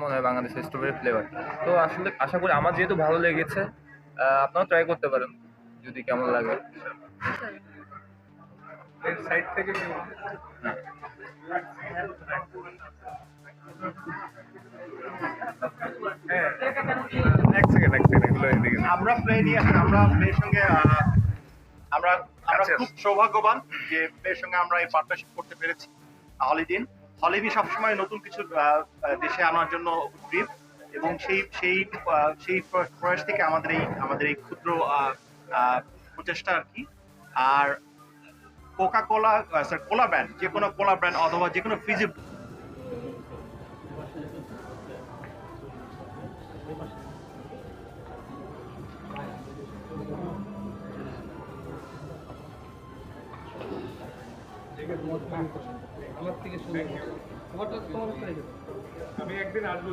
মনে হয় বাংলাদেশের স্ট্রবেরি ফ্লেভার। তো আসলে আশা করি আমার যেহেতু ভালো লেগেছে, আপনারাও ট্রাই করতে পারেন যদি কেমন লাগে। এর সাইড থেকে হ্যাঁ। হ্যাঁ, এক সেকেন্ড এগুলো এদিকে। আমরা প্লে নিয়ে আসি, আমরা প্লের সঙ্গে আমরা আমরা আচ্ছা। খুব সৌভাগ্যবান যে প্লের সঙ্গে আমরা এই পার্টনারশিপ করতে পেরেছি। হলিডিন হলিডি সবসময় নতুন কিছু দেশে আনার জন্য উদ্গ্রীব এবং সেই প্রয়াস থেকে আমাদের এই ক্ষুদ্র প্রচেষ্টা আর কি। আর কোকা কোলা কোলা ব্র্যান্ড, যে কোনো কোলা ব্র্যান্ড অথবা যে কোনো ফিজি আমি একদিন আসবো।